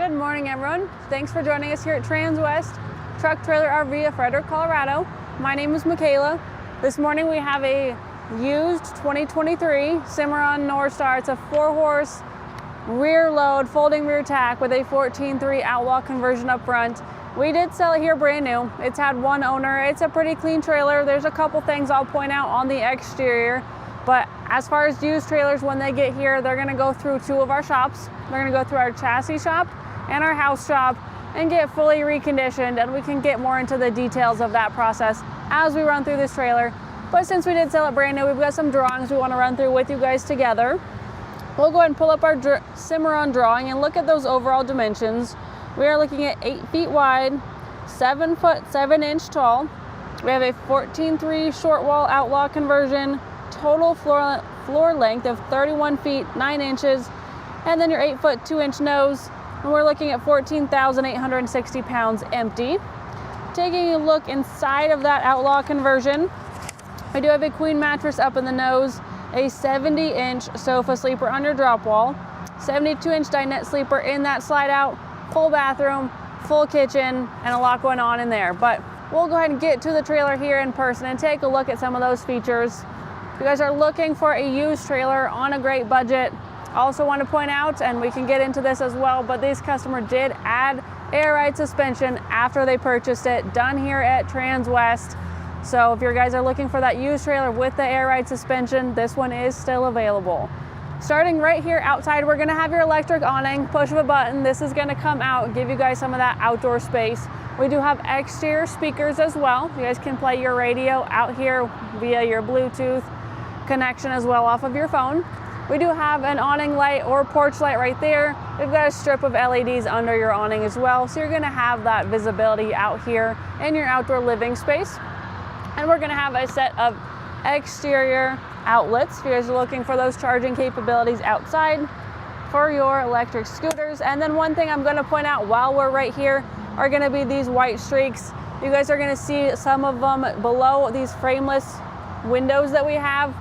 Good morning, everyone. Thanks for joining us here at Transwest Truck Trailer RV of Frederick, Colorado. My name is Michaela. This morning we have a used 2023 Ciamrron Norstar. It's a 4-horse rear load folding rear tack with a 14.3 Outlaw conversion up front. We did sell it here brand new. It's had one owner. It's a pretty clean trailer. There's a couple things I'll point out on the exterior, but as far as used trailers, when they get here, they're gonna go through two of our shops. They're gonna go through our chassis shop and our house shop and get fully reconditioned, and we can get more into the details of that process as we run through this trailer. But since we did sell it brand new, we've got some drawings we wanna run through with you guys together. We'll go ahead and pull up our Ciamrron drawing and look at those overall dimensions. We are looking at 8 feet wide, 7 foot 7 inch tall. We have a 14.3 short wall Outlaw conversion, total floor length of 31 feet 9 inches, and then your 8 foot 2 inch nose. And we're looking at 14,860 pounds empty. Taking a look inside of that Outlaw conversion, I do have a queen mattress up in the nose, a 70 inch sofa sleeper under drop wall, 72 inch dinette sleeper in that slide out, full bathroom, full kitchen, and a lot going on in there. But we'll go ahead and get to the trailer here in person and take a look at some of those features. If you guys are looking for a used trailer on a great budget, I also want to point out, and we can get into this as well, but this customer did add air ride suspension after they purchased it, done here at Transwest. So if you guys are looking for that used trailer with the air ride suspension, this one is still available. Starting right here outside, we're gonna have your electric awning. Push of a button, this is gonna come out, give you guys some of that outdoor space. We do have exterior speakers as well. You guys can play your radio out here via your Bluetooth connection as well off of your phone. We do have an awning light or porch light right there. We've got a strip of LEDs under your awning as well, so you're gonna have that visibility out here in your outdoor living space. And we're gonna have a set of exterior outlets if you guys are looking for those charging capabilities outside for your electric scooters. And then one thing I'm gonna point out while we're right here are gonna be these white streaks. You guys are gonna see some of them below these frameless windows that we have.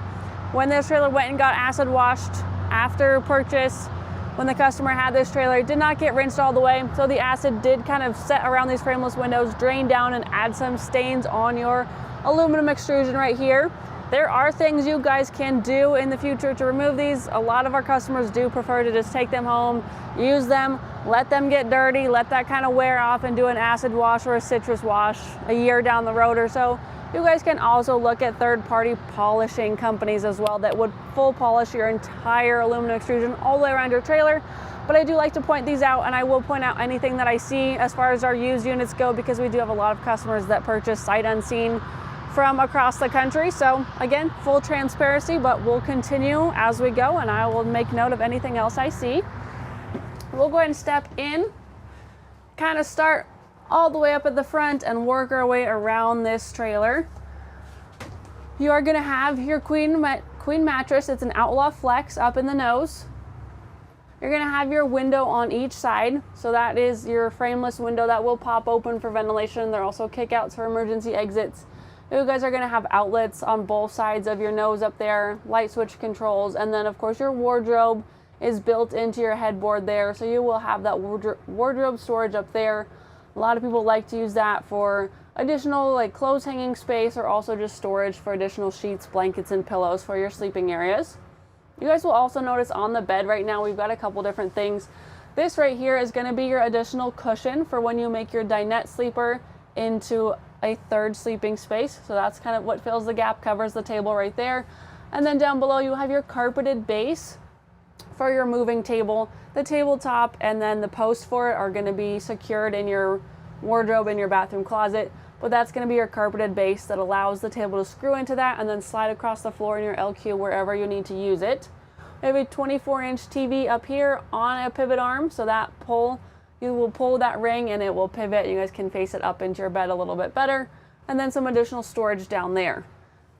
When this trailer went and got acid washed after purchase, when the customer had this trailer, it did not get rinsed all the way, so the acid did kind of set around these frameless windows, drain down and add some stains on your aluminum extrusion right here. There are things you guys can do in the future to remove these. A lot of our customers do prefer to just take them home, use them, let them get dirty, let that kind of wear off, and do an acid wash or a citrus wash a year down the road or so. You guys can also look at third-party polishing companies as well that would full polish your entire aluminum extrusion all the way around your trailer. But I do like to point these out, and I will point out anything that I see as far as our used units go, because we do have a lot of customers that purchase sight unseen from across the country. So again, full transparency, but we'll continue as we go, and I will make note of anything else I see. We'll go ahead and step in, kind of start all the way up at the front and work our way around this trailer. You are gonna have your queen mattress. It's an Outlaw Flex up in the nose. You're gonna have your window on each side. So that is your frameless window that will pop open for ventilation. There are also kickouts for emergency exits. You guys are gonna have outlets on both sides of your nose up there, light switch controls, and then of course your wardrobe is built into your headboard there. So you will have that wardrobe storage up there. A lot of people like to use that for additional like clothes hanging space, or also just storage for additional sheets, blankets, and pillows for your sleeping areas. You guys will also notice on the bed right now, we've got a couple different things. This right here is gonna be your additional cushion for when you make your dinette sleeper into a third sleeping space. So that's kind of what fills the gap, covers the table right there. And then down below you have your carpeted base for your moving table. The tabletop and then the posts for it are gonna be secured in your wardrobe in your bathroom closet, but that's gonna be your carpeted base that allows the table to screw into that and then slide across the floor in your LQ wherever you need to use it. We have a 24-inch TV up here on a pivot arm, so that you will pull that ring and it will pivot. You guys can face it up into your bed a little bit better. And then some additional storage down there.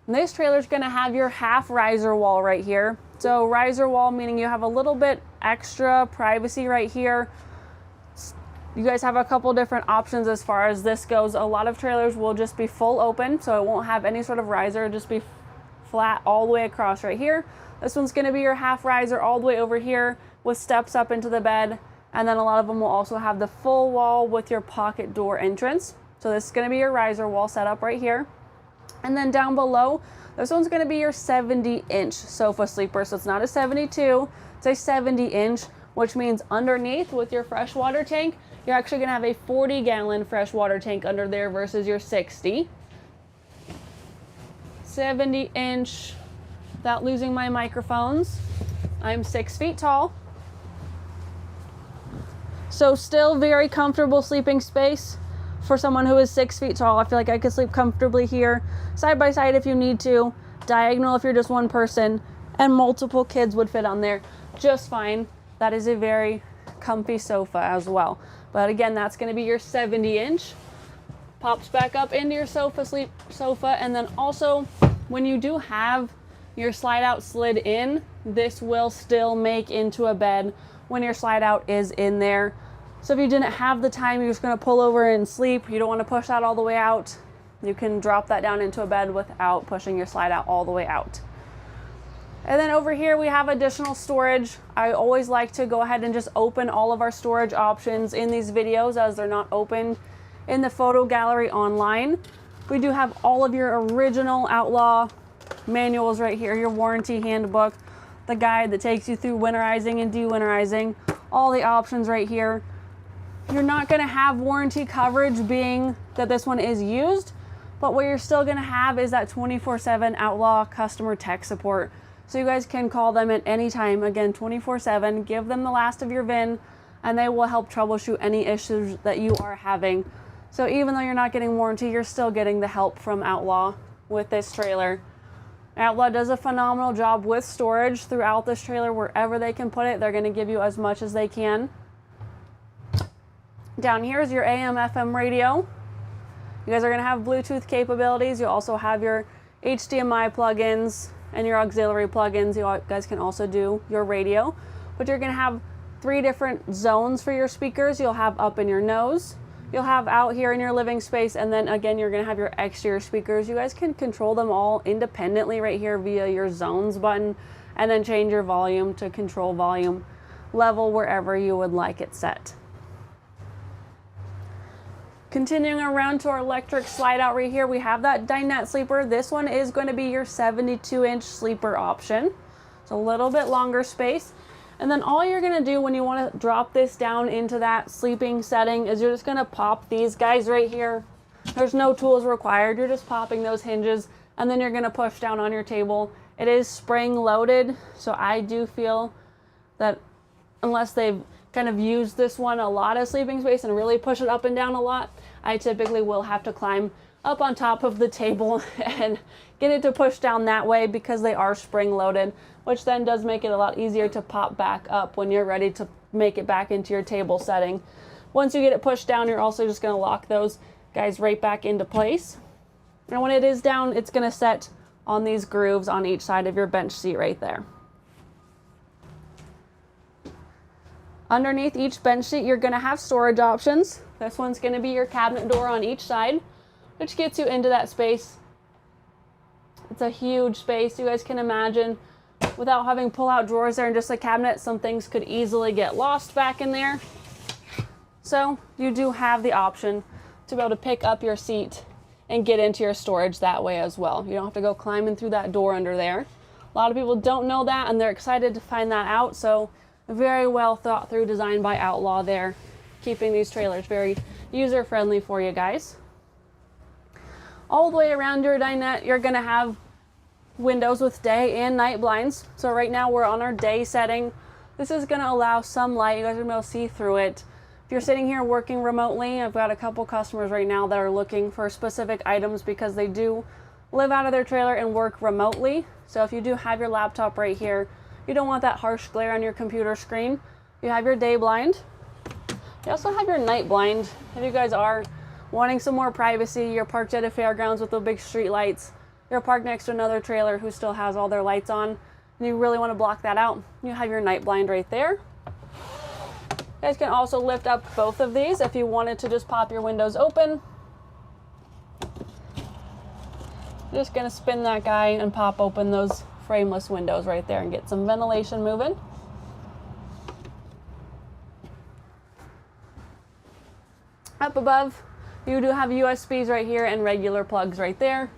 And this trailer is gonna have your half riser wall right here. So riser wall meaning you have a little bit extra privacy right here. You guys have a couple different options as far as this goes. A lot of trailers will just be full open, so it won't have any sort of riser, just be flat all the way across right here. This one's gonna be your half riser all the way over here with steps up into the bed. And then a lot of them will also have the full wall with your pocket door entrance. So this is going to be your riser wall setup right here. And then down below, this one's going to be your 70-inch sofa sleeper. So it's not a 72, it's a 70-inch, which means underneath with your freshwater tank, you're actually going to have a 40-gallon freshwater tank under there versus your 60. 70-inch, without losing my microphones. I'm 6 feet tall. So still very comfortable sleeping space for someone who is 6 feet tall. I feel like I could sleep comfortably here, side by side if you need to, diagonal if you're just one person, and multiple kids would fit on there just fine. That is a very comfy sofa as well. But again, that's going to be your 70-inch. Pops back up into your sofa, and then also when you do have your slide out slid in, this will still make into a bed when your slide out is in there. So if you didn't have the time, you're just going to pull over and sleep, you don't want to push that all the way out, you can drop that down into a bed without pushing your slide out all the way out. And then over here we have additional storage. I always like to go ahead and just open all of our storage options in these videos as they're not opened in the photo gallery online. We do have all of your original Outlaw manuals right here, your warranty handbook, the guide that takes you through winterizing and dewinterizing, all the options right here. You're not going to have warranty coverage being that this one is used, but what you're still going to have is that 24/7 Outlaw customer tech support. So you guys can call them at any time, again 24/7, give them the last of your VIN, and they will help troubleshoot any issues that you are having. So even though you're not getting warranty, you're still getting the help from Outlaw with this trailer. Outlaw does a phenomenal job with storage throughout this trailer. Wherever they can put it, they're going to give you as much as they can. Down here is your AM/FM radio. You guys are going to have Bluetooth capabilities. You'll also have your HDMI plugins and your auxiliary plugins. You guys can also do your radio, but you're going to have 3 different zones for your speakers. You'll have up in your nose, you'll have out here in your living space, and then again you're going to have your exterior speakers. You guys can control them all independently right here via your zones button, and then change your volume to control volume level wherever you would like it set. Continuing around to our electric slide out right here, we have that dinette sleeper. This one is going to be your 72-inch sleeper option. It's a little bit longer space. And then all you're going to do when you want to drop this down into that sleeping setting is you're just going to pop these guys right here. There's no tools required. You're just popping those hinges, and then you're going to push down on your table. It is spring loaded, so I do feel that unless they've kind of used this one a lot as sleeping space and really push it up and down a lot, I typically will have to climb up on top of the table and get it to push down that way because they are spring loaded, which then does make it a lot easier to pop back up when you're ready to make it back into your table setting. Once you get it pushed down, you're also just going to lock those guys right back into place. And when it is down, it's going to set on these grooves on each side of your bench seat right there. Underneath each bench seat, you're going to have storage options. This one's going to be your cabinet door on each side, which gets you into that space. It's a huge space. You guys can imagine without having pull-out drawers there and just a cabinet, some things could easily get lost back in there. So you do have the option to be able to pick up your seat and get into your storage that way as well. You don't have to go climbing through that door under there. A lot of people don't know that, and they're excited to find that out. So very well thought through design by Outlaw there, keeping these trailers very user friendly for you guys. All the way around your dinette, you're going to have windows with day and night blinds. So right now we're on our day setting. This is going to allow some light. You guys are going to be able to see through it. If you're sitting here working remotely, I've got a couple customers right now that are looking for specific items because they do live out of their trailer and work remotely. So if you do have your laptop right here, you don't want that harsh glare on your computer screen. You have your day blind. You also have your night blind. If you guys are wanting some more privacy, you're parked at a fairgrounds with the big street lights, you're parked next to another trailer who still has all their lights on, and you really want to block that out, you have your night blind right there. You guys can also lift up both of these if you wanted to just pop your windows open. Just gonna spin that guy and pop open those frameless windows right there and get some ventilation moving. Up above, you do have USBs right here and regular plugs right there.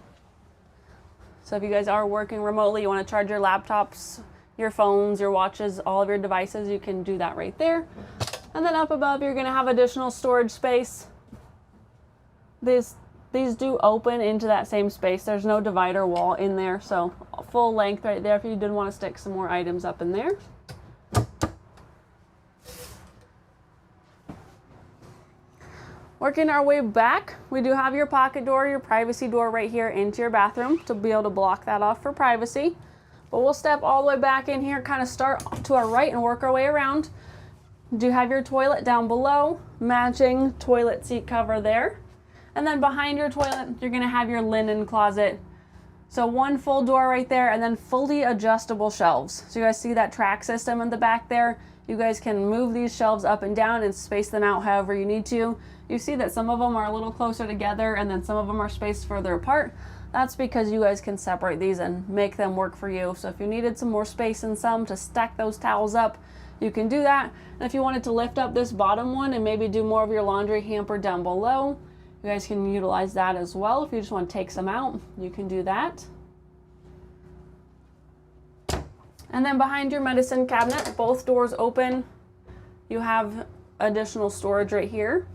So if you guys are working remotely, you want to charge your laptops, your phones, your watches, all of your devices, you can do that right there. And then up above, you're going to have additional storage space. These do open into that same space. There's no divider wall in there, so full length right there if you did want to stick some more items up in there. Working our way back, we do have your pocket door, your privacy door right here into your bathroom to be able to block that off for privacy. But we'll step all the way back in here, kind of start to our right and work our way around. You do have your toilet down below, matching toilet seat cover there. And then behind your toilet, you're gonna have your linen closet. So one full door right there and then fully adjustable shelves. So you guys see that track system in the back there? You guys can move these shelves up and down and space them out however you need to. You see that some of them are a little closer together and then some of them are spaced further apart. That's because you guys can separate these and make them work for you. So if you needed some more space in some to stack those towels up, you can do that. And if you wanted to lift up this bottom one and maybe do more of your laundry hamper down below, you guys can utilize that as well. If you just want to take some out, you can do that. And then behind your medicine cabinet, both doors open. You have additional storage right here.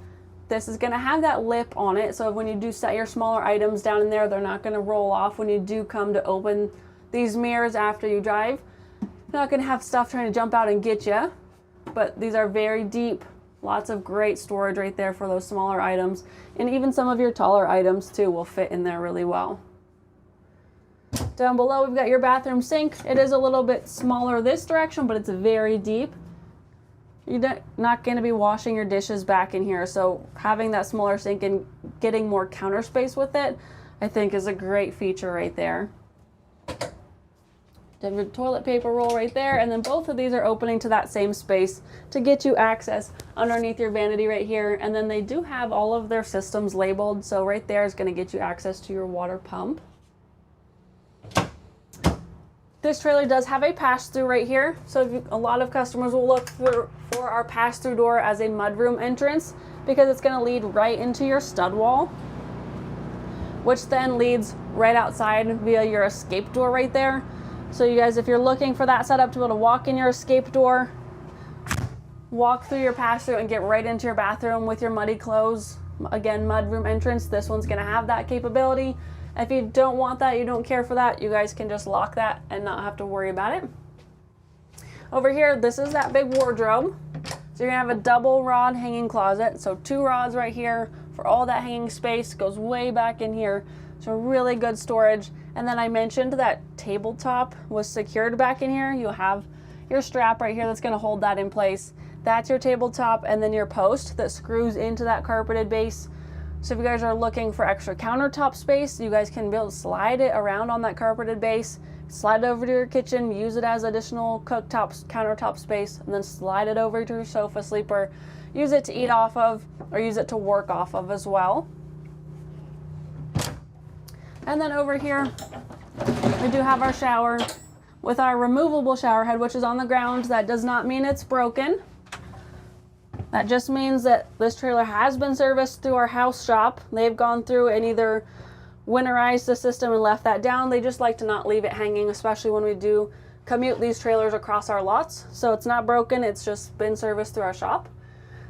This is going to have that lip on it, so when you do set your smaller items down in there, they're not going to roll off when you do come to open these mirrors after you drive. You're not going to have stuff trying to jump out and get you, but these are very deep. Lots of great storage right there for those smaller items, and even some of your taller items too will fit in there really well. Down below, we've got your bathroom sink. It is a little bit smaller this direction, but it's very deep. You're not going to be washing your dishes back in here, so having that smaller sink and getting more counter space with it, I think is a great feature right there. You have your toilet paper roll right there, and then both of these are opening to that same space to get you access underneath your vanity right here, and then they do have all of their systems labeled, so right there is going to get you access to your water pump. This trailer does have a pass-through right here, so a lot of customers will look for our pass-through door as a mudroom entrance because it's going to lead right into your stud wall, which then leads right outside via your escape door right there. So you guys, if you're looking for that setup to be able to walk in your escape door, walk through your pass-through and get right into your bathroom with your muddy clothes, again, mudroom entrance, this one's going to have that capability. If you don't want that, you don't care for that, you guys can just lock that and not have to worry about it. Over here, this is that big wardrobe. So you're gonna have a double rod hanging closet. So 2 rods right here for all that hanging space, goes way back in here. So really good storage. And then I mentioned that tabletop was secured back in here. You'll have your strap right here that's gonna hold that in place. That's your tabletop, and then your post that screws into that carpeted base. So if you guys are looking for extra countertop space, you guys can be able to slide it around on that carpeted base, slide it over to your kitchen, use it as additional countertop space, and then slide it over to your sofa sleeper, use it to eat off of, or use it to work off of as well. And then over here, we do have our shower with our removable shower head, which is on the ground. That does not mean it's broken. That just means that this trailer has been serviced through our house shop. They've gone through and either winterized the system and left that down. They just like to not leave it hanging, especially when we do commute these trailers across our lots. So it's not broken, it's just been serviced through our shop.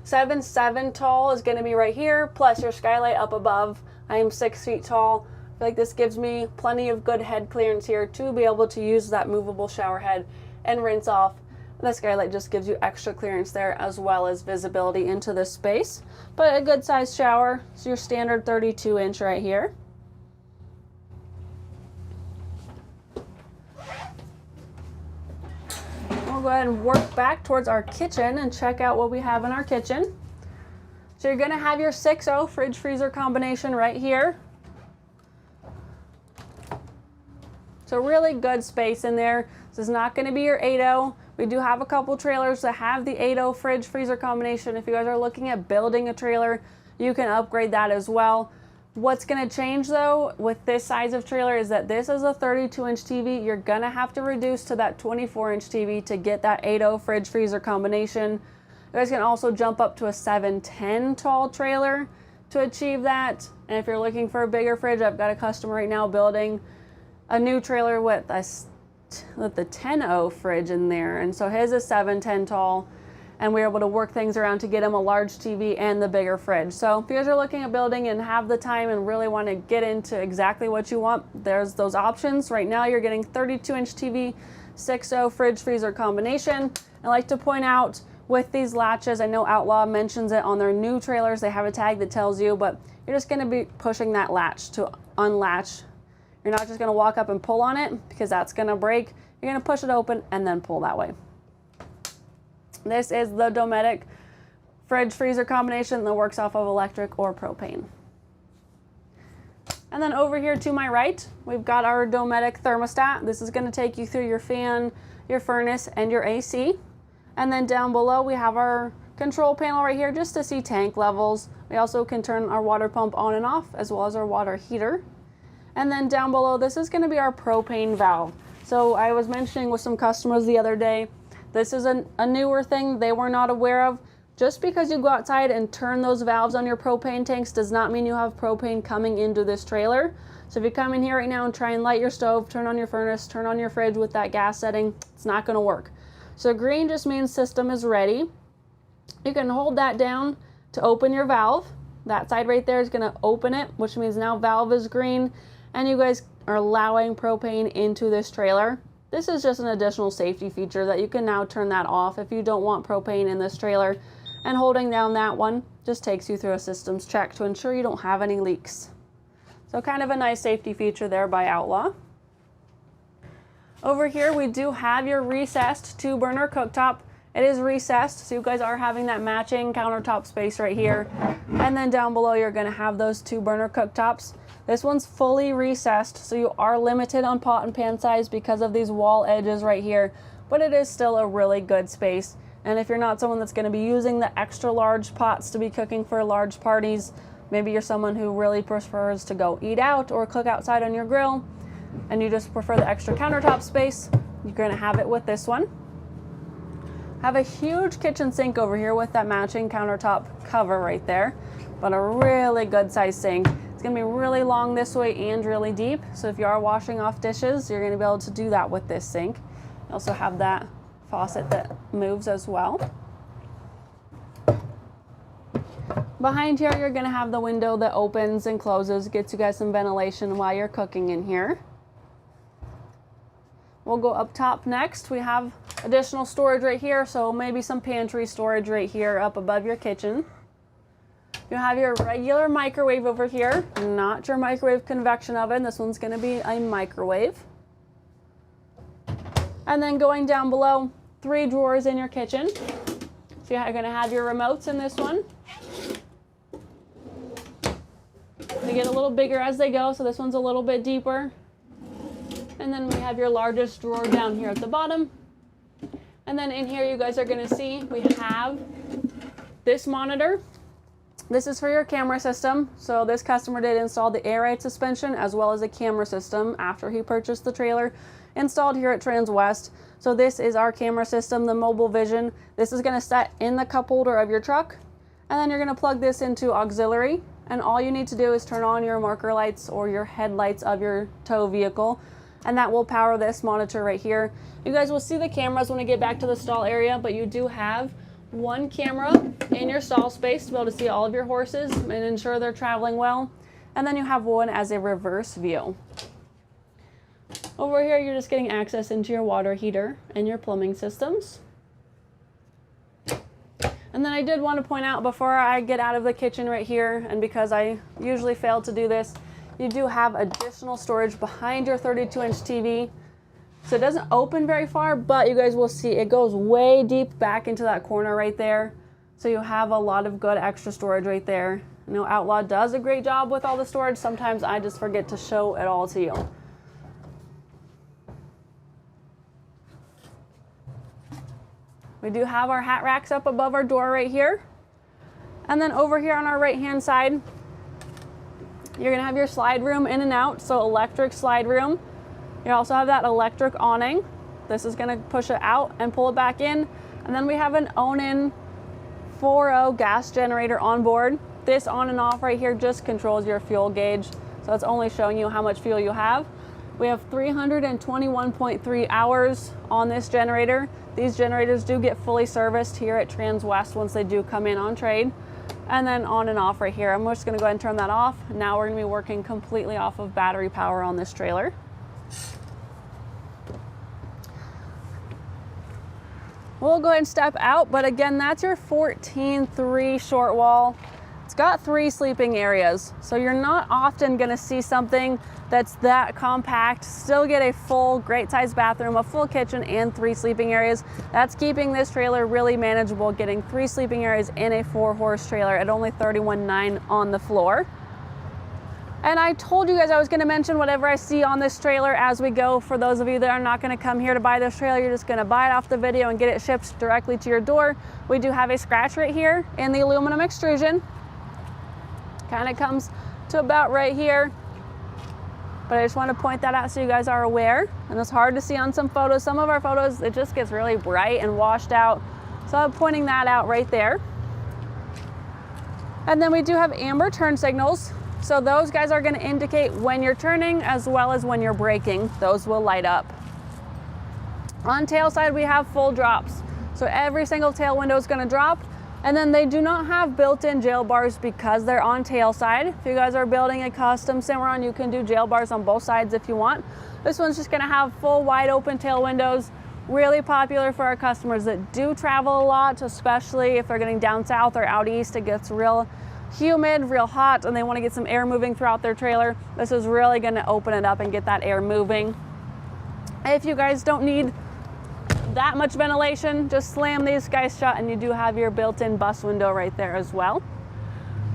7'7" tall is going to be right here, plus your skylight up above. I am 6 feet tall. I feel like this gives me plenty of good head clearance here to be able to use that movable shower head and rinse off. The skylight just gives you extra clearance there as well as visibility into this space. But a good sized shower, so your standard 32-inch right here. We'll go ahead and work back towards our kitchen and check out what we have in our kitchen. So you're gonna have your 6.0 fridge freezer combination right here. So really good space in there. This is not gonna be your 8.0. We do have a couple trailers that have the 8.0 fridge freezer combination. If you guys are looking at building a trailer, you can upgrade that as well. What's gonna change though with this size of trailer is that this is a 32-inch TV. You're gonna have to reduce to that 24-inch TV to get that 8.0 fridge freezer combination. You guys can also jump up to a 710 tall trailer to achieve that. And if you're looking for a bigger fridge, I've got a customer right now building a new trailer with the 10.0 fridge in there. And so his is 710 tall, and we're able to work things around to get him a large TV and the bigger fridge. So if you guys are looking at building and have the time and really want to get into exactly what you want, there's those options. Right now you're getting 32-inch TV, 6.0 fridge freezer combination. I like to point out with these latches, I know Outlaw mentions it on their new trailers, they have a tag that tells you, but you're just going to be pushing that latch to unlatch. You're not just going to walk up and pull on it because that's going to break. You're going to push it open and then pull that way. This is the Dometic fridge freezer combination that works off of electric or propane. And then over here to my right, we've got our Dometic thermostat. This is going to take you through your fan, your furnace, and your AC. And then down below we have our control panel right here just to see tank levels. We also can turn our water pump on and off, as well as our water heater. And then down below, this is going to be our propane valve. So I was mentioning with some customers the other day, this is a newer thing they were not aware of. Just because you go outside and turn those valves on your propane tanks does not mean you have propane coming into this trailer. So if you come in here right now and try and light your stove, turn on your furnace, turn on your fridge with that gas setting, it's not going to work. So green just means system is ready. You can hold that down to open your valve. That side right there is going to open it, which means now valve is green, and you guys are allowing propane into this trailer. This is just an additional safety feature that you can now turn that off if you don't want propane in this trailer. And holding down that one just takes you through a systems check to ensure you don't have any leaks. So kind of a nice safety feature there by Outlaw. Over here we do have your recessed 2-burner cooktop. It is recessed, so you guys are having that matching countertop space right here. And then down below you're going to have those 2-burner cooktops. This one's fully recessed, so you are limited on pot and pan size because of these wall edges right here, but it is still a really good space. And if you're not someone that's going to be using the extra large pots to be cooking for large parties, maybe you're someone who really prefers to go eat out or cook outside on your grill, and you just prefer the extra countertop space, you're going to have it with this one. Have a huge kitchen sink over here with that matching countertop cover right there, but a really good size sink. It's going to be really long this way and really deep, so if you are washing off dishes, you're going to be able to do that with this sink. You also have that faucet that moves as well. Behind here, you're going to have the window that opens and closes, gets you guys some ventilation while you're cooking in here. We'll go up top next. We have additional storage right here, so maybe some pantry storage right here up above your kitchen. You have your regular microwave over here, not your microwave convection oven. This one's going to be a microwave. And then going down below, 3 drawers in your kitchen. So you're going to have your remotes in this one. They get a little bigger as they go, so this one's a little bit deeper. And then we have your largest drawer down here at the bottom. And then in here you guys are going to see we have this monitor. This is for your camera system. So this customer did install the air ride suspension as well as a camera system after he purchased the trailer, installed here at Transwest. So this is our camera system, the Mobile Vision. This is going to set in the cup holder of your truck, and then you're going to plug this into auxiliary, and all you need to do is turn on your marker lights or your headlights of your tow vehicle, and that will power this monitor right here. You guys will see the cameras when we get back to the stall area, but you do have one camera in your stall space to be able to see all of your horses and ensure they're traveling well, and then you have one as a reverse view. Over here, you're just getting access into your water heater and your plumbing systems. And then I did want to point out before I get out of the kitchen right here, and because I usually fail to do this, you do have additional storage behind your 32-inch TV. So it doesn't open very far, but you guys will see it goes way deep back into that corner right there. So you have a lot of good extra storage right there. I know Outlaw does a great job with all the storage. Sometimes I just forget to show it all to you. We do have our hat racks up above our door right here. And then over here on our right-hand side, you're gonna have your slide room in and out, so electric slide room. You also have that electric awning. This is gonna push it out and pull it back in. And then we have an own-in 4.0 gas generator on board. This on and off right here just controls your fuel gauge. So it's only showing you how much fuel you have. We have 321.3 hours on this generator. These generators do get fully serviced here at Transwest once they do come in on trade. And then on and off right here. I'm just gonna go ahead and turn that off. Now we're gonna be working completely off of battery power on this trailer. We'll go ahead and step out, but again, that's your 14.3 short wall. It's got 3 sleeping areas, so you're not often gonna see something that's that compact, still get a full, great sized bathroom, a full kitchen, and 3 sleeping areas. That's keeping this trailer really manageable, getting 3 sleeping areas in a 4-horse trailer at only 31.9 on the floor. And I told you guys I was gonna mention whatever I see on this trailer as we go. For those of you that are not gonna come here to buy this trailer, you're just gonna buy it off the video and get it shipped directly to your door. We do have a scratch right here in the aluminum extrusion. Kind of comes to about right here. But I just want to point that out so you guys are aware. And it's hard to see on some photos. Some of our photos, it just gets really bright and washed out. So I'm pointing that out right there. And then we do have amber turn signals. So those guys are going to indicate when you're turning as well as when you're braking. Those will light up. On tail side, we have full drops. So every single tail window is going to drop. And then they do not have built-in jail bars because they're on tail side. If you guys are building a custom Ciamrron, you can do jail bars on both sides if you want. This one's just gonna have full wide open tail windows. Really popular for our customers that do travel a lot, especially if they're getting down south or out east. It gets real humid, real hot, and they wanna get some air moving throughout their trailer. This is really gonna open it up and get that air moving. If you guys don't need that much ventilation, just slam these guys shut and you do have your built-in bus window right there as well.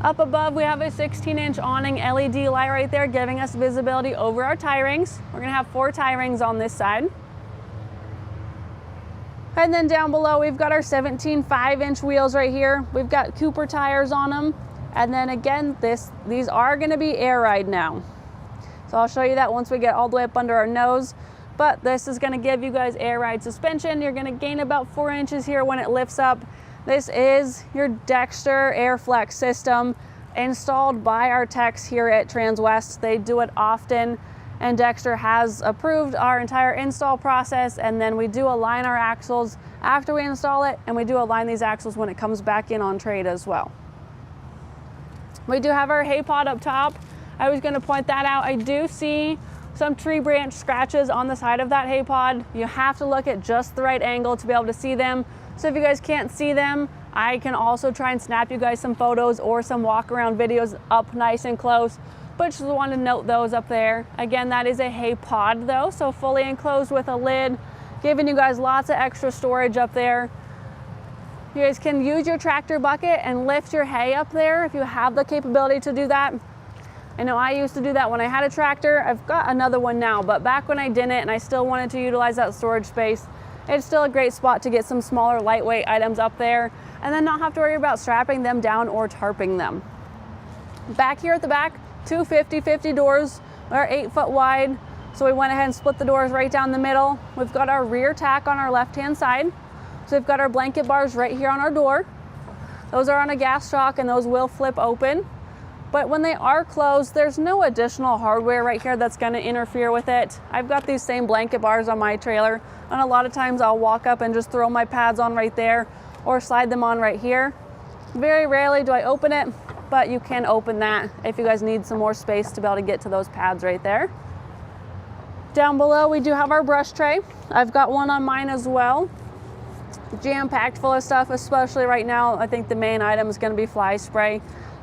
Up above, we have a 16-inch awning LED light right there giving us visibility over our tie rings. We're gonna have 4 tie rings on this side. And then down below, we've got our 17 5-inch wheels right here. We've got Cooper tires on them. And then again, these are gonna be air ride now. So I'll show you that once we get all the way up under our nose. But this is gonna give you guys air ride suspension. You're gonna gain about 4 inches here when it lifts up. This is your Dexter Airflex system installed by our techs here at Transwest. They do it often, and Dexter has approved our entire install process, and then we do align our axles after we install it, and we do align these axles when it comes back in on trade as well. We do have our hay pod up top. I was gonna point that out. I do see some tree branch scratches on the side of that hay pod. You have to look at just the right angle to be able to see them. So if you guys can't see them, I can also try and snap you guys some photos or some walk around videos up nice and close, but just want to note those up there. Again, that is a hay pod though, so fully enclosed with a lid, giving you guys lots of extra storage up there. You guys can use your tractor bucket and lift your hay up there if you have the capability to do that. I know I used to do that when I had a tractor. I've got another one now, but back when I didn't and I still wanted to utilize that storage space, it's still a great spot to get some smaller lightweight items up there and then not have to worry about strapping them down or tarping them. Back here at the back, 2 50/50 doors are 8 foot wide. So we went ahead and split the doors right down the middle. We've got our rear tack on our left-hand side. So we've got our blanket bars right here on our door. Those are on a gas shock and those will flip open. But when they are closed, there's no additional hardware right here that's gonna interfere with it. I've got these same blanket bars on my trailer, and a lot of times I'll walk up and just throw my pads on right there or slide them on right here. Very rarely do I open it, but you can open that if you guys need some more space to be able to get to those pads right there. Down below, we do have our brush tray. I've got one on mine as well. Jam-packed full of stuff, especially right now. I think the main item is gonna be fly spray.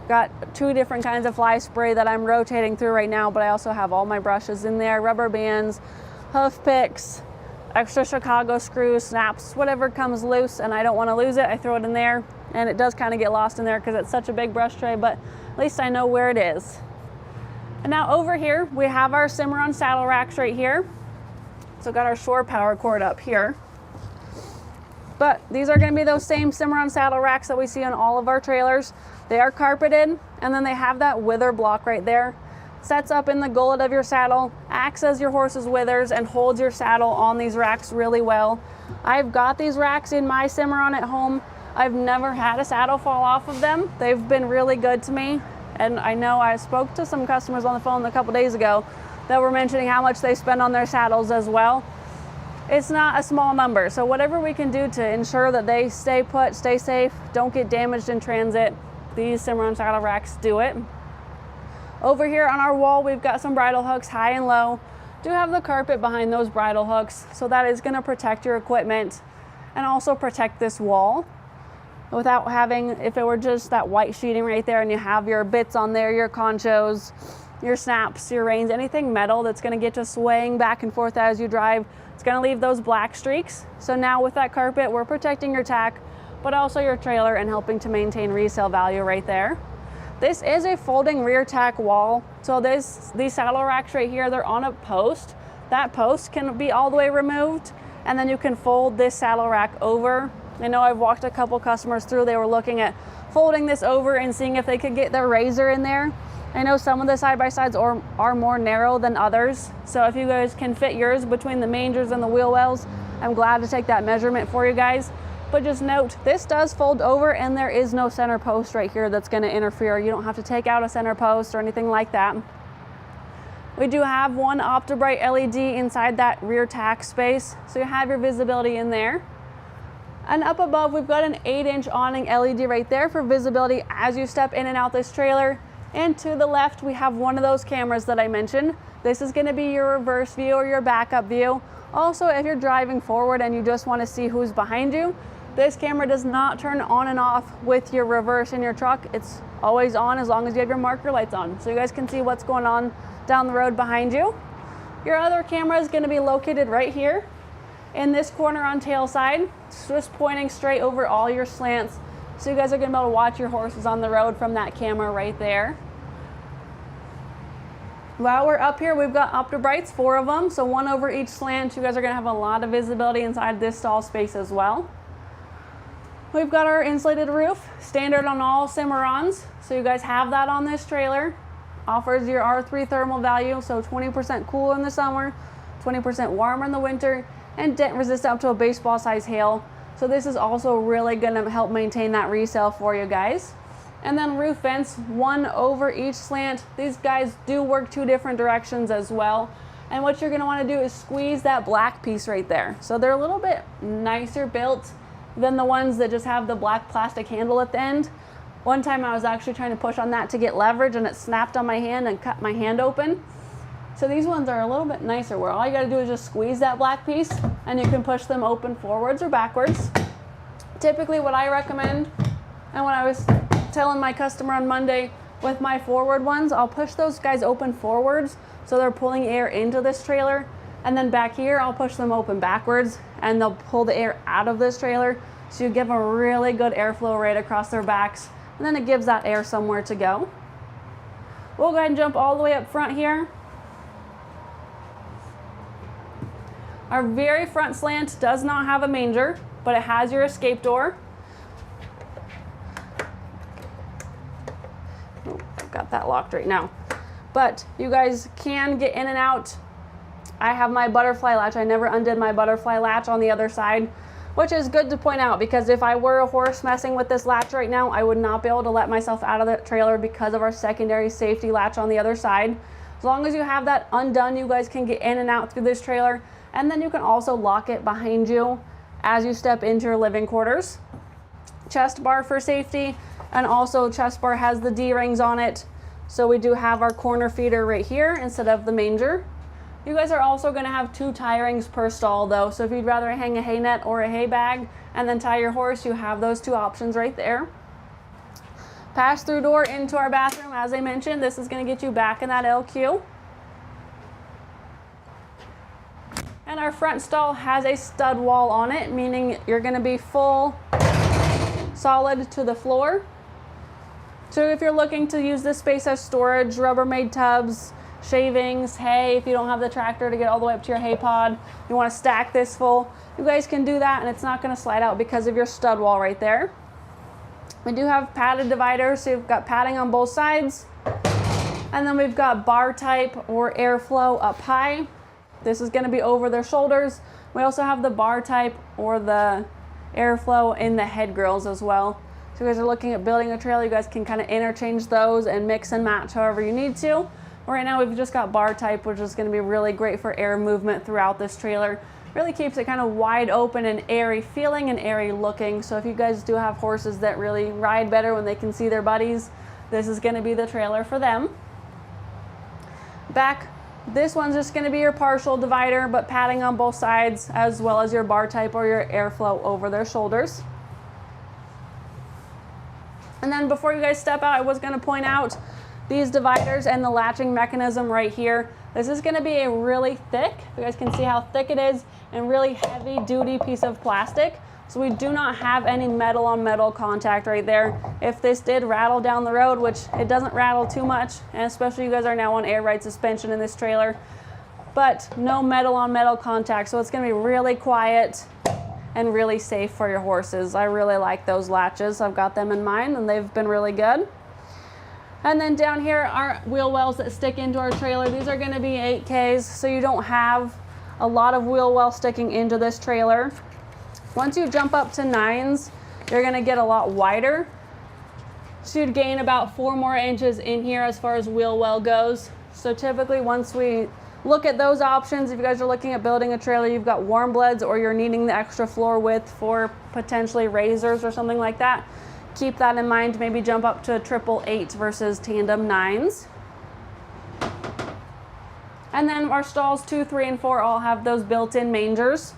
Got 2 different kinds of fly spray that I'm rotating through right now, but I also have all my brushes in there, rubber bands, hoof picks, extra Chicago screws, snaps, whatever comes loose and I don't want to lose it, I throw it in there, and it does kind of get lost in there because it's such a big brush tray, but at least I know where it is. And now over here, we have our Ciamrron saddle racks right here. So got our shore power cord up here. But these are going to be those same Ciamrron saddle racks that we see on all of our trailers. They are carpeted, and then they have that wither block right there. Sets up in the gullet of your saddle, acts as your horse's withers, and holds your saddle on these racks really well. I've got these racks in my Ciamrron at home. I've never had a saddle fall off of them. They've been really good to me. And I know I spoke to some customers on the phone a couple days ago that were mentioning how much they spend on their saddles as well. It's not a small number. So whatever we can do to ensure that they stay put, stay safe, don't get damaged in transit, these Ciamrron saddle racks do it. Over here on our wall, we've got some bridle hooks high and low. Do have the carpet behind those bridle hooks, so that is gonna protect your equipment and also protect this wall without having, if it were just that white sheeting right there and you have your bits on there, your conchos, your snaps, your reins, anything metal that's gonna get you swaying back and forth as you drive, it's gonna leave those black streaks. So now with that carpet, we're protecting your tack, but also your trailer and helping to maintain resale value right there. This is a folding rear tack wall. So these saddle racks right here, they're on a post. That post can be all the way removed, and then you can fold this saddle rack over. I know I've walked a couple customers through, they were looking at folding this over and seeing if they could get their razor in there. I know some of the side-by-sides are more narrow than others. So if you guys can fit yours between the mangers and the wheel wells, I'm glad to take that measurement for you guys. But just note, this does fold over and there is no center post right here that's gonna interfere. You don't have to take out a center post or anything like that. We do have one OptiBrite LED inside that rear tack space, so you have your visibility in there. And up above, we've got an 8-inch awning LED right there for visibility as you step in and out this trailer. And to the left, we have one of those cameras that I mentioned. This is gonna be your reverse view or your backup view. Also, if you're driving forward and you just wanna see who's behind you, this camera does not turn on and off with your reverse in your truck. It's always on as long as you have your marker lights on. So you guys can see what's going on down the road behind you. Your other camera is gonna be located right here in this corner on tail side. It's just pointing straight over all your slants. So you guys are gonna be able to watch your horses on the road from that camera right there. While we're up here, we've got OptiBrites, 4 of them. So 1 over each slant. You guys are gonna have a lot of visibility inside this stall space as well. We've got our insulated roof, standard on all Ciamrrons. So you guys have that on this trailer. Offers your R3 thermal value, so 20% cool in the summer, 20% warmer in the winter, and dent resistant up to a baseball size hail. So this is also really gonna help maintain that resale for you guys. And then roof vents, 1 over each slant. These guys do work 2 different directions as well. And what you're gonna wanna do is squeeze that black piece right there. So they're a little bit nicer built than the ones that just have the black plastic handle at the end. One time I was actually trying to push on that to get leverage and it snapped on my hand and cut my hand open. So these ones are a little bit nicer where all you gotta do is just squeeze that black piece and you can push them open forwards or backwards. Typically what I recommend, and what I was telling my customer on Monday, with my forward ones, I'll push those guys open forwards so they're pulling air into this trailer. And then back here, I'll push them open backwards and they'll pull the air out of this trailer. So you give them a really good airflow right across their backs. And then it gives that air somewhere to go. We'll go ahead and jump all the way up front here. Our very front slant does not have a manger, but it has your escape door. Oh, I've got that locked right now. But you guys can get in and out. I have my butterfly latch. I never undid my butterfly latch on the other side, which is good to point out because if I were a horse messing with this latch right now, I would not be able to let myself out of the trailer because of our secondary safety latch on the other side. As long as you have that undone, you guys can get in and out through this trailer. And then you can also lock it behind you as you step into your living quarters. Chest bar for safety, and also chest bar has the D-rings on it. So we do have our corner feeder right here instead of the manger. You guys are also gonna have 2 tie rings per stall though. So if you'd rather hang a hay net or a hay bag and then tie your horse, you have those 2 options right there. Pass-through door into our bathroom. As I mentioned, this is gonna get you back in that LQ. And our front stall has a stud wall on it, meaning you're gonna be full solid to the floor. So if you're looking to use this space as storage, Rubbermaid tubs, shavings, hay, if you don't have the tractor to get all the way up to your hay pod, you want to stack this full, you guys can do that and it's not going to slide out because of your stud wall right there. We do have padded dividers, so you've got padding on both sides. And then we've got bar type or airflow up high. This is going to be over their shoulders. We also have the bar type or the airflow in the head grills as well. So you guys are looking at building a trailer, you guys can kind of interchange those and mix and match however you need to. Right now we've just got bar type, which is going to be really great for air movement throughout this trailer. Really keeps it kind of wide open and airy feeling and airy looking. So if you guys do have horses that really ride better when they can see their buddies, this is going to be the trailer for them. Back, this one's just going to be your partial divider, but padding on both sides, as well as your bar type or your airflow over their shoulders. And then before you guys step out, I was going to point out these dividers and the latching mechanism right here. This is going to be a really thick, you guys can see how thick it is, and really heavy duty piece of plastic. So we do not have any metal on metal contact right there. If this did rattle down the road, which it doesn't rattle too much, and especially you guys are now on air ride suspension in this trailer, but no metal on metal contact. So it's going to be really quiet and really safe for your horses. I really like those latches. I've got them in mind and they've been really good. And then down here are wheel wells that stick into our trailer. These are going to be 8Ks, so you don't have a lot of wheel well sticking into this trailer. Once you jump up to 9s, you're going to get a lot wider. So you'd gain about 4 more inches in here as far as wheel well goes. So typically once we look at those options, if you guys are looking at building a trailer, you've got warm bloods or you're needing the extra floor width for potentially razors or something like that, keep that in mind. Maybe jump up to triple 8 versus tandem 9s. And then our stalls 2, 3, and 4 all have those built-in mangers.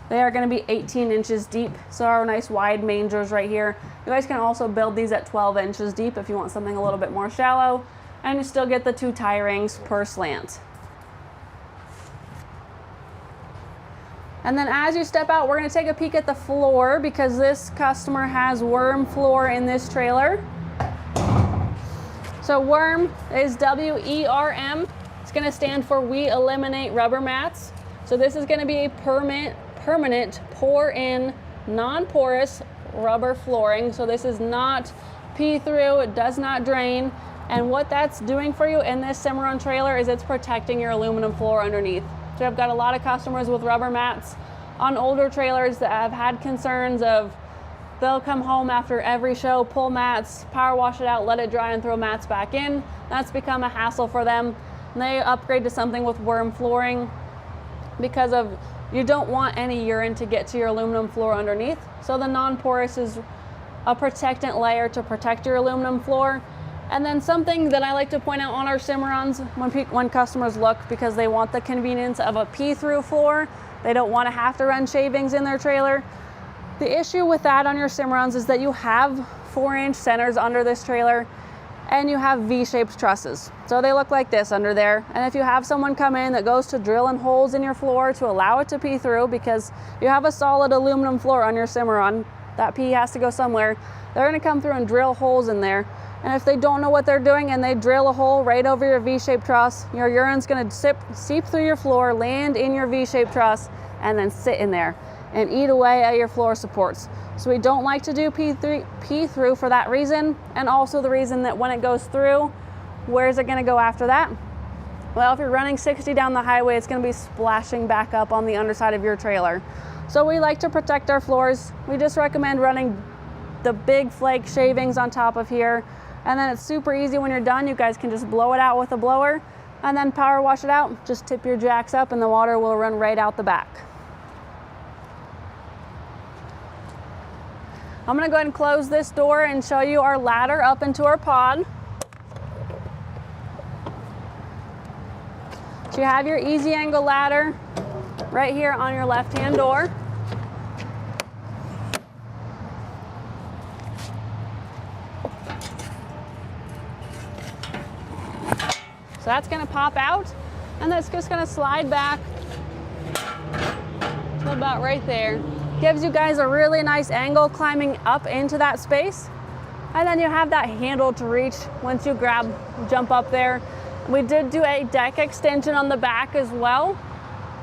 They are going to be 18 inches deep, so our nice wide mangers right here. You guys can also build these at 12 inches deep if you want something a little bit more shallow, and you still get the 2 tie rings per slant. And then as you step out, we're going to take a peek at the floor because this customer has Werm floor in this trailer. So Werm is W-E-R-M. It's going to stand for We Eliminate Rubber Mats. So this is going to be a permanent pour-in, non-porous rubber flooring. So this is not pee-through, it does not drain. And what that's doing for you in this Ciamrron trailer is it's protecting your aluminum floor underneath. So I've got a lot of customers with rubber mats on older trailers that have had concerns of they'll come home after every show, pull mats, power wash it out, let it dry, and throw mats back in. That's become a hassle for them. And they upgrade to something with Werm flooring because of you don't want any urine to get to your aluminum floor underneath. So the non-porous is a protectant layer to protect your aluminum floor. And then something that I like to point out on our Ciamrrons when customers look, because they want the convenience of a pee-through floor, they don't want to have to run shavings in their trailer. The issue with that on your Ciamrrons is that you have 4-inch centers under this trailer and you have V-shaped trusses. So they look like this under there. And if you have someone come in that goes to drilling holes in your floor to allow it to pee through, because you have a solid aluminum floor on your Ciamrron, that pee has to go somewhere, they're going to come through and drill holes in there. And if they don't know what they're doing and they drill a hole right over your V-shaped truss, your urine's going to seep through your floor, land in your V-shaped truss, and then sit in there and eat away at your floor supports. So we don't like to do pee through for that reason, and also the reason that when it goes through, where's it going to go after that? Well, if you're running 60 down the highway, it's going to be splashing back up on the underside of your trailer. So we like to protect our floors. We just recommend running the big flake shavings on top of here. And then it's super easy when you're done. You guys can just blow it out with a blower and then power wash it out. Just tip your jacks up and the water will run right out the back. I'm gonna go ahead and close this door and show you our ladder up into our pod. So you have your easy angle ladder right here on your left-hand door. So that's going to pop out, and that's just going to slide back to about right there. Gives you guys a really nice angle climbing up into that space. And then you have that handle to reach once you jump up there. We did do a deck extension on the back as well,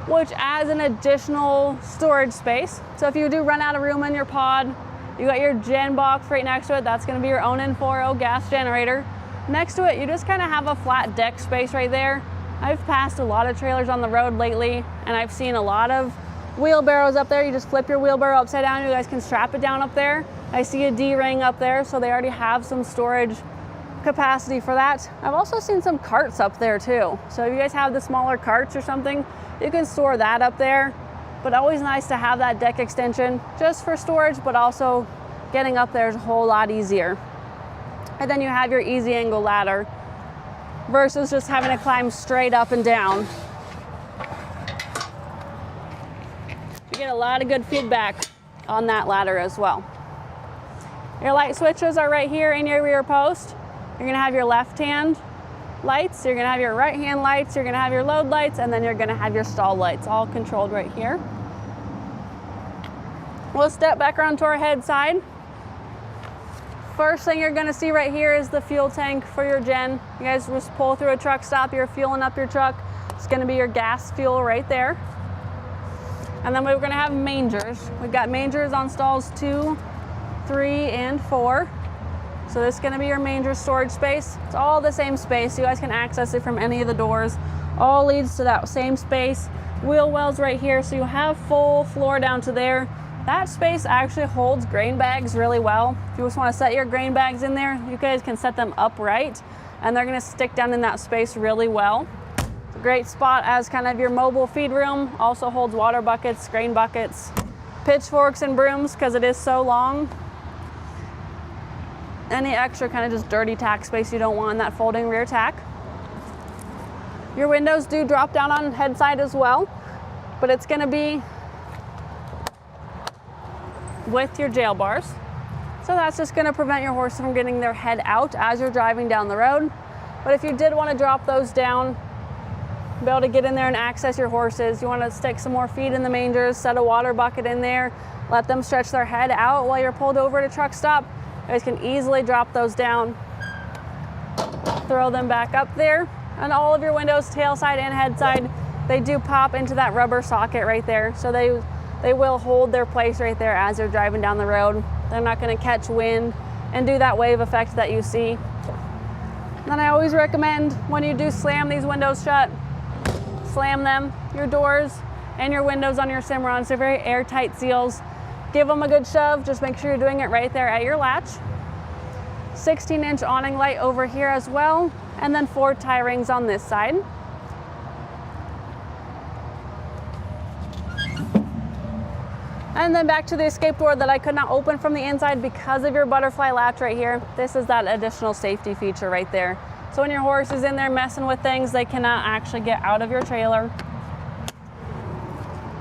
which adds an additional storage space. So if you do run out of room in your pod, you got your gen box right next to it. That's going to be your own N40 gas generator. Next to it, you just kind of have a flat deck space right there. I've passed a lot of trailers on the road lately, and I've seen a lot of Wheelbarrows up there, you just flip your wheelbarrow upside down, you guys can strap it down up there. I see a D-ring up there, so they already have some storage capacity for that. I've also seen some carts up there too. So if you guys have the smaller carts or something, you can store that up there. But always nice to have that deck extension just for storage, but also getting up there is a whole lot easier. And then you have your easy angle ladder versus just having to climb straight up and down. You get a lot of good feedback on that ladder as well. Your light switches are right here in your rear post. You're gonna have your left-hand lights, you're gonna have your right-hand lights, you're gonna have your load lights, and then you're gonna have your stall lights, all controlled right here. We'll step back around to our head side. First thing you're gonna see right here is the fuel tank for your gen. You guys just pull through a truck stop, you're fueling up your truck. It's gonna be your gas fuel right there. And then we're gonna have mangers. We've got mangers on stalls 2, 3, and 4. So this is gonna be your manger storage space. It's all the same space. You guys can access it from any of the doors. All leads to that same space. Wheel wells right here, so you have full floor down to there. That space actually holds grain bags really well. If you just wanna set your grain bags in there, you guys can set them upright and they're gonna stick down in that space really well. It's a great spot as kind of your mobile feed room. Also holds water buckets, grain buckets, pitchforks and brooms because it is so long. Any extra kind of just dirty tack space you don't want in that folding rear tack. Your windows do drop down on head side as well, but it's gonna be with your jail bars. So that's just gonna prevent your horse from getting their head out as you're driving down the road. But if you did wanna drop those down, be able to get in there and access your horses, you wanna stick some more feed in the mangers, set a water bucket in there, let them stretch their head out while you're pulled over at a truck stop. You guys can easily drop those down, throw them back up there. And all of your windows, tail side and head side, they do pop into that rubber socket right there. So they will hold their place right there as you're driving down the road. They're not gonna catch wind and do that wave effect that you see. And then I always recommend when you do slam these windows shut, slam them, your doors and your windows on your Ciamrrons. They're very airtight seals. Give them a good shove, just make sure you're doing it right there at your latch. 16-inch awning light over here as well, and then 4 tie rings on this side. And then back to the escape door that I could not open from the inside because of your butterfly latch right here. This is that additional safety feature right there. So when your horse is in there messing with things, they cannot actually get out of your trailer.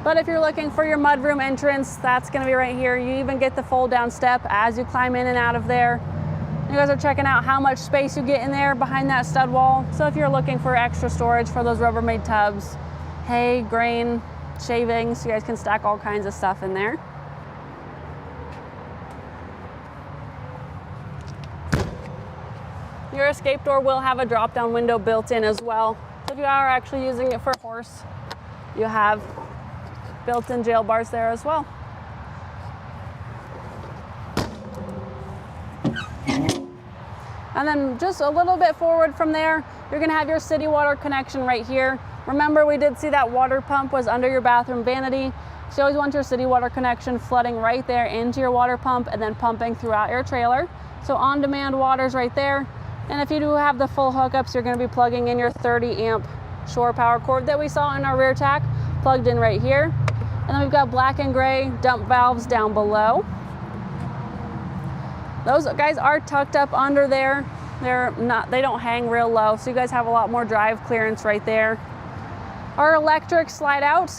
But if you're looking for your mudroom entrance, that's gonna be right here. You even get the fold down step as you climb in and out of there. You guys are checking out how much space you get in there behind that stud wall. So if you're looking for extra storage for those Rubbermaid tubs, hay, grain, shavings, you guys can stack all kinds of stuff in there. Your escape door will have a drop down window built in as well. So if you are actually using it for a horse, you have built-in jail bars there as well. And then just a little bit forward from there, you're gonna have your city water connection right here. Remember, we did see that water pump was under your bathroom vanity. So you always want your city water connection flooding right there into your water pump and then pumping throughout your trailer. So on-demand water's right there. And if you do have the full hookups, you're gonna be plugging in your 30 amp shore power cord that we saw in our rear tack, plugged in right here. And then we've got black and gray dump valves down below. Those guys are tucked up under there. They don't hang real low, so you guys have a lot more drive clearance right there. Our electric slide out.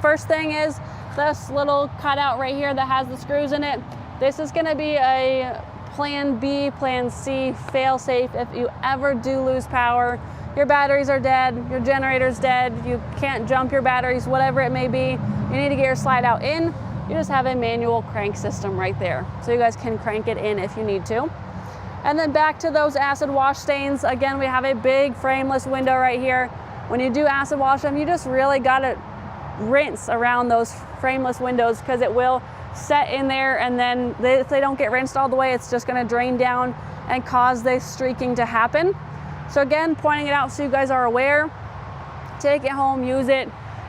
First thing is this little cutout right here that has the screws in it. This is gonna be a plan B, plan C, fail safe if you ever do lose power. Your batteries are dead, your generator's dead, you can't jump your batteries, whatever it may be. You need to get your slide out in. You just have a manual crank system right there. So you guys can crank it in if you need to. And then back to those acid wash stains. Again, we have a big frameless window right here. When you do acid wash them, you just really gotta rinse around those frameless windows because it will set in there, and then if they don't get rinsed all the way, it's just gonna drain down and cause this streaking to happen. So again, pointing it out so you guys are aware. Take it home, use it.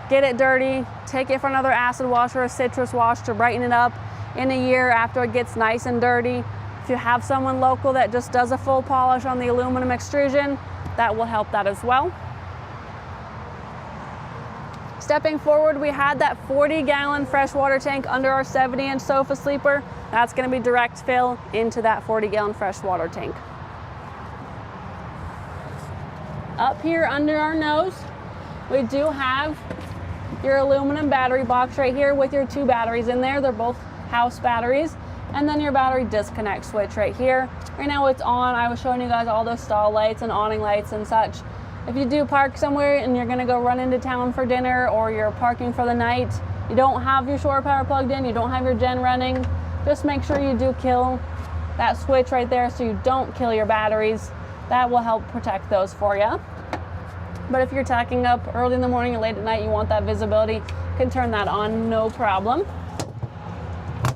get it dirty, take it for another acid wash or a citrus wash to brighten it up in a year after it gets nice and dirty. If you have someone local that just does a full polish on the aluminum extrusion, that will help that as well. Stepping forward, we had that 40-gallon freshwater tank under our 70-inch sofa sleeper. That's going to be direct fill into that 40-gallon freshwater tank. Up here under our nose, we do have your aluminum battery box right here with your 2 batteries in there. They're both house batteries. And then your battery disconnect switch right here. Right now it's on. I was showing you guys all those stall lights and awning lights and such. If you do park somewhere and you're gonna go run into town for dinner, or you're parking for the night, you don't have your shore power plugged in, you don't have your gen running, just make sure you do kill that switch right there so you don't kill your batteries. That will help protect those for you. But if you're tacking up early in the morning or late at night, you want that visibility, you can turn that on, no problem.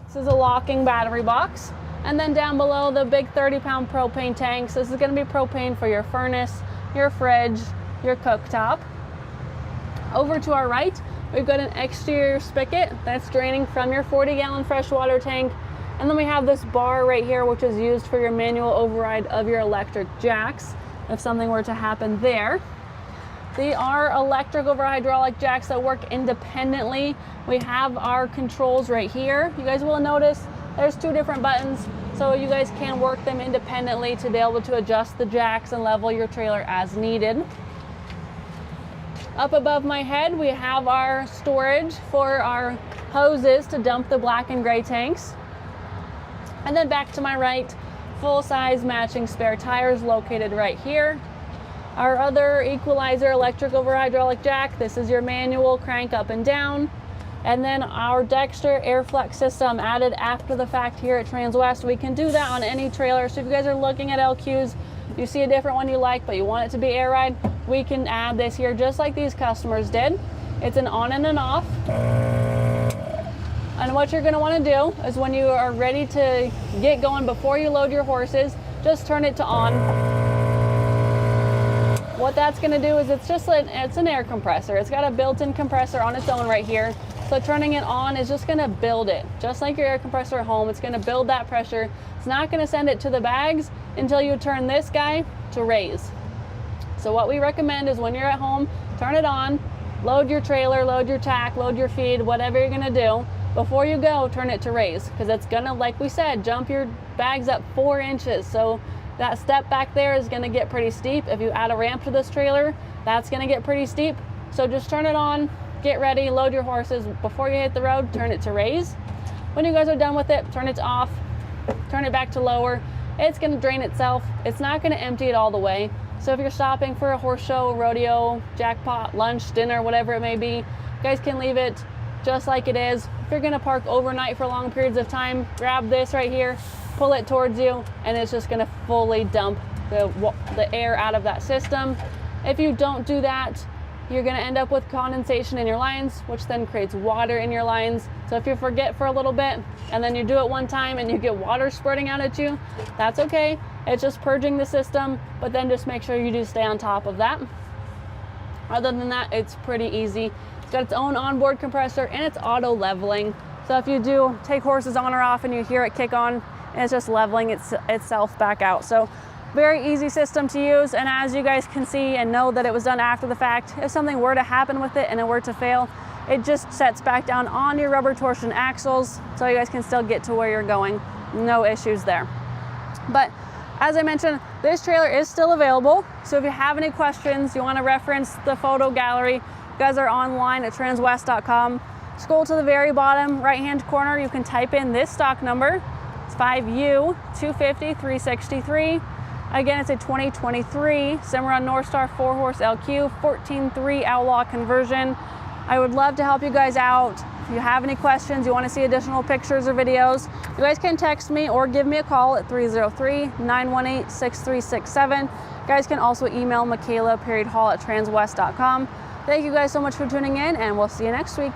This is a locking battery box. And then down below, the big 30-pound propane tanks. This is gonna be propane for your furnace, your fridge, your cooktop. Over to our right, we've got an exterior spigot that's draining from your 40-gallon freshwater tank. And then we have this bar right here, which is used for your manual override of your electric jacks, if something were to happen there. They are electric over hydraulic jacks that work independently. We have our controls right here. You guys will notice there's 2 different buttons, so you guys can work them independently to be able to adjust the jacks and level your trailer as needed. Up above my head, we have our storage for our hoses to dump the black and gray tanks. And then back to my right, full-size matching spare tires located right here. Our other equalizer electric over hydraulic jack, this is your manual crank up and down. And then our Dexter Airflex system added after the fact here at Transwest. We can do that on any trailer. So if you guys are looking at LQs, you see a different one you like, but you want it to be air ride, we can add this here just like these customers did. It's an on and an off. And what you're gonna wanna do is when you are ready to get going, before you load your horses, just turn it to on. What that's gonna do is it's an air compressor. It's got a built-in compressor on its own right here. So turning it on is just gonna build it. Just like your air compressor at home, it's gonna build that pressure. It's not gonna send it to the bags until you turn this guy to raise. So what we recommend is when you're at home, turn it on, load your trailer, load your tack, load your feed, whatever you're gonna do. Before you go, turn it to raise, because it's gonna, like we said, jump your bags up 4 inches. So that step back there is gonna get pretty steep. If you add a ramp to this trailer, that's gonna get pretty steep. So just turn it on, get ready, load your horses. Before you hit the road, turn it to raise. When you guys are done with it, turn it to off, turn it back to lower. It's gonna drain itself. It's not gonna empty it all the way. So if you're stopping for a horse show, rodeo, jackpot, lunch, dinner, whatever it may be, you guys can leave it just like it is. If you're gonna park overnight for long periods of time, grab this right here, pull it towards you, and it's just gonna fully dump the air out of that system. If you don't do that, you're gonna end up with condensation in your lines, which then creates water in your lines. So if you forget for a little bit, and then you do it one time and you get water spurting out at you, that's okay. It's just purging the system, but then just make sure you do stay on top of that. Other than that, it's pretty easy. It's got its own onboard compressor and it's auto leveling. So if you do take horses on or off and you hear it kick on, it's just leveling itself back out. So very easy system to use. And as you guys can see and know that it was done after the fact, if something were to happen with it and it were to fail, it just sets back down on your rubber torsion axles so you guys can still get to where you're going. No issues there. But as I mentioned, this trailer is still available. So if you have any questions, you want to reference the photo gallery, you guys are online at transwest.com. Scroll to the very bottom right-hand corner, you can type in this stock number. It's 5U250363. Again, it's a 2023 Ciamrron Norstar 4-horse LQ, 14.3 Outlaw conversion. I would love to help you guys out. If you have any questions, you want to see additional pictures or videos, you guys can text me or give me a call at 303-918-6367. You guys can also email Michaela.Hall@transwest.com. Thank you guys so much for tuning in, and we'll see you next week.